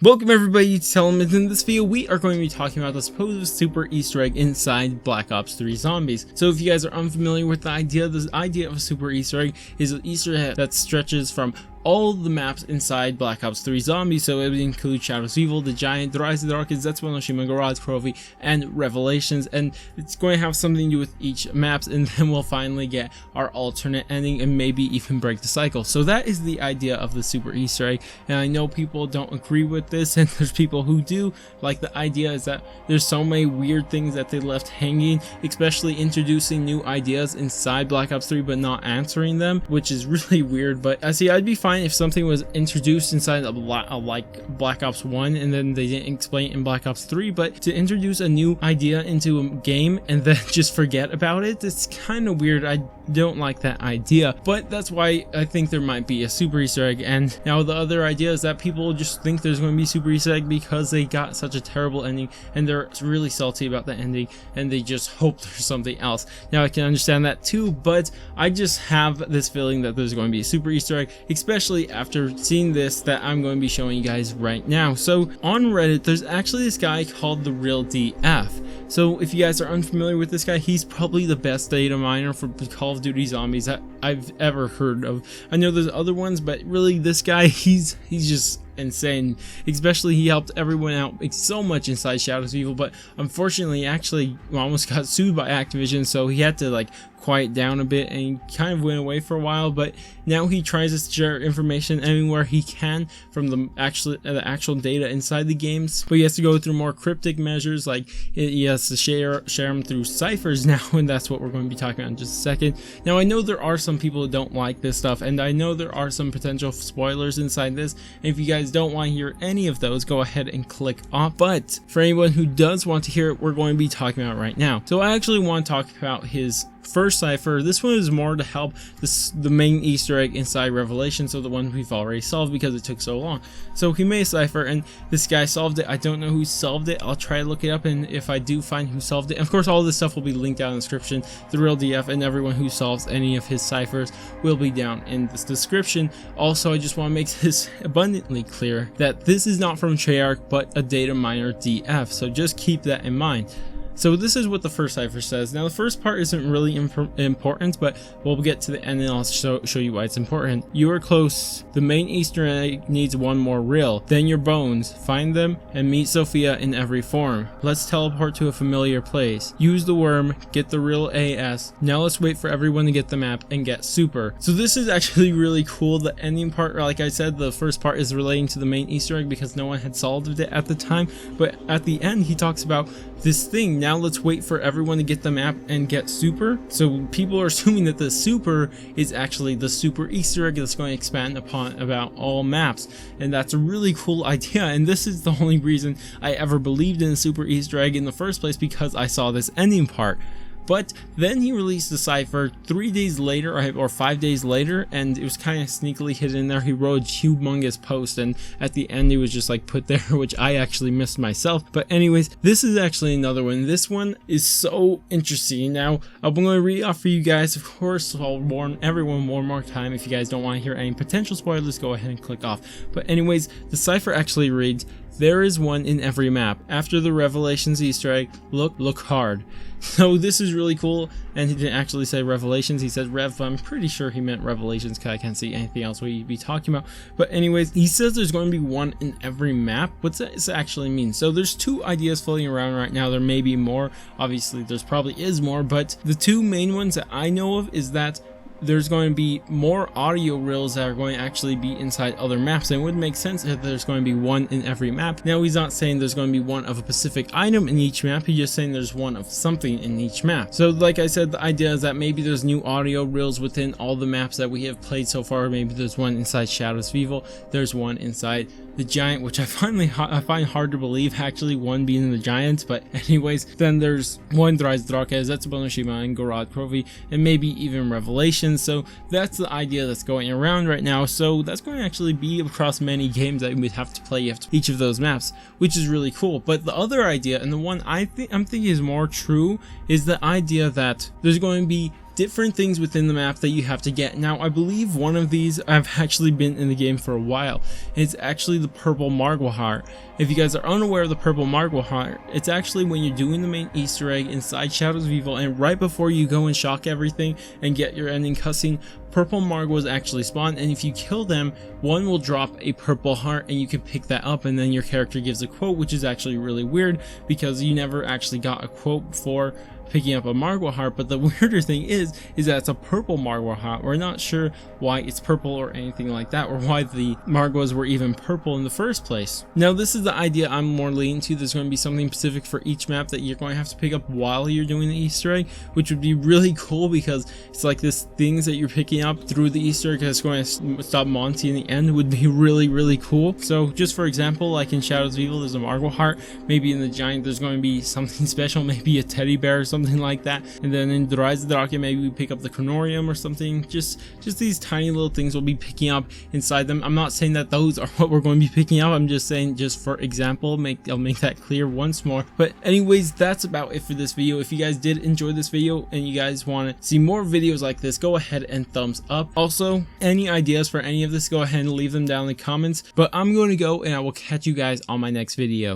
Welcome everybody to CODZombies. In this video we are going to be talking about the supposed super Easter egg inside Black Ops 3 Zombies. So if you guys are unfamiliar with the idea of a super Easter egg is an Easter egg that stretches from all the maps inside Black Ops 3 Zombies, so it would include Shadows of Evil, The Giant, The Rise of the Darkest, Zetsubo Garage, Trophy, and Revelations, and it's going to have something to do with each maps, and then we'll finally get our alternate ending and maybe even break the cycle. So that is the idea of the super Easter egg, and I know people don't agree with this, and there's people who do. Like, the idea is that there's so many weird things that they left hanging, especially introducing new ideas inside Black Ops 3 but not answering them, which is really weird. But I see, I'd be fine if something was introduced inside of like Black Ops 1 and then they didn't explain it in Black Ops 3, but to introduce a new idea into a game and then just forget about it, it's kind of weird. I don't like that idea, but that's why I think there might be a super Easter egg. And now the other idea is that people just think there's going to be super Easter egg because they got such a terrible ending and they're really salty about the ending and they just hope there's something else. Now I can understand that too, but I just have this feeling that there's going to be a super Easter egg, especially after seeing this that I'm going to be showing you guys right now. So on Reddit there's actually this guy called the Real DF. So if you guys are unfamiliar with this guy, he's probably the best data miner for Call of Duty Zombies that I've ever heard of. I know there's other ones, but really this guy, he's just insane. Especially he helped everyone out so much inside Shadows of Evil, but unfortunately he actually almost got sued by Activision, so he had to like quiet down a bit and he kind of went away for a while. But now he tries to share information anywhere he can from the actual data inside the games, but he has to go through more cryptic measures, like he has to share them through ciphers now, and that's what we're going to be talking about in just a second. Now I know there are some people who don't like this stuff, and I know there are some potential spoilers inside this, and if you guys don't want to hear any of those, go ahead and click off. But for anyone who does want to hear it, we're going to be talking about it right now. So I actually want to talk about his first cipher. This one is more to help the main Easter egg inside Revelation, so the one we've already solved because it took so long. So he made a cipher and this guy solved it. I don't know who solved it. I'll try to look it up, and if I do find who solved it, of course all this stuff will be linked down in the description. The Real DF and everyone who solves any of his ciphers will be down in this description. Also, I just want to make this abundantly clear that this is not from Treyarch but a data miner DF, so just keep that in mind. So this is what the first cipher says. Now the first part isn't really important, but we'll get to the end and I'll show you why it's important. You are close. The main Easter egg needs one more reel. Then your bones. Find them and meet Sophia in every form. Let's teleport to a familiar place. Use the worm. Get the real AS. Now let's wait for everyone to get the map and get super. So this is actually really cool. The ending part, like I said, the first part is relating to the main Easter egg because no one had solved it at the time. But at the end he talks about this thing. Now let's wait for everyone to get the map and get super. So people are assuming that the super is actually the super Easter egg that's going to expand upon about all maps, and that's a really cool idea. And this is the only reason I ever believed in a super Easter egg in the first place, because I saw this ending part. But then he released the cipher 3 days later or 5 days later, and it was kind of sneakily hidden in there. He wrote a humongous post, and at the end it was just like put there, which I actually missed myself. But anyways, this is actually another one. This one is so interesting. Now I'm going to read off for you guys. Of course, I'll warn everyone one more time. If you guys don't want to hear any potential spoilers, go ahead and click off. But anyways, the cipher actually reads: there is one in every map. After the Revelations Easter egg, look hard. So this is really cool, and he didn't actually say Revelations, he said Rev, but I'm pretty sure he meant Revelations because I can't see anything else we'd be talking about. But anyways, he says there's going to be one in every map. What's that actually mean? So there's two ideas floating around right now. There may be more. Obviously there's probably is more, but the two main ones that I know of is that there's going to be more audio reels that are going to actually be inside other maps, and it would make sense if there's going to be one in every map. Now he's not saying there's going to be one of a specific item in each map, he's just saying there's one of something in each map. So like I said, the idea is that maybe there's new audio reels within all the maps that we have played so far. Maybe there's one inside Shadows of Evil, there's one inside The Giant, which I find hard to believe, actually one being The Giant. But anyways, then there's one The Rise of the Darkest, Zetsubo Garage, Trophy, and maybe even Revelation. So that's the idea that's going around right now. So that's going to actually be across many games that we would have to play each of those maps, which is really cool. But the other idea, and the one I'm thinking is more true, is the idea that there's going to be different things within the map that you have to get. Now, I believe one of these I've actually been in the game for a while. It's actually the purple Margwa heart. If you guys are unaware of the purple Margwa heart, it's actually when you're doing the main Easter egg inside Shadows of Evil, and right before you go and shock everything and get your ending cutscene, purple Margwas actually spawn, and if you kill them, one will drop a purple heart and you can pick that up, and then your character gives a quote, which is actually really weird because you never actually got a quote for picking up a Margwa heart. But the weirder thing is that it's a purple Margwa heart. We're not sure why it's purple or anything like that, or why the Margwas were even purple in the first place. Now, this is the idea I'm more leaning to. There's going to be something specific for each map that you're going to have to pick up while you're doing the Easter egg, which would be really cool because it's like this things that you're picking up through the Easter egg that's going to stop Monty in the end. Would be really cool. So just for example, like in Shadows of Evil, there's a Margwa heart. Maybe in the Giant there's going to be something special, maybe a teddy bear or something like that. And then in the Rise of the Draken, maybe we pick up the Chronorium or something. Just these tiny little things we'll be picking up inside them. I'm not saying that those are what we're going to be picking up. I'm just saying, just for example, I'll make that clear once more. But anyways, that's about it for this video. If you guys did enjoy this video and you guys want to see more videos like this, go ahead and thumbs up. Also, any ideas for any of this, go ahead and leave them down in the comments. But I'm going to go, and I will catch you guys on my next video.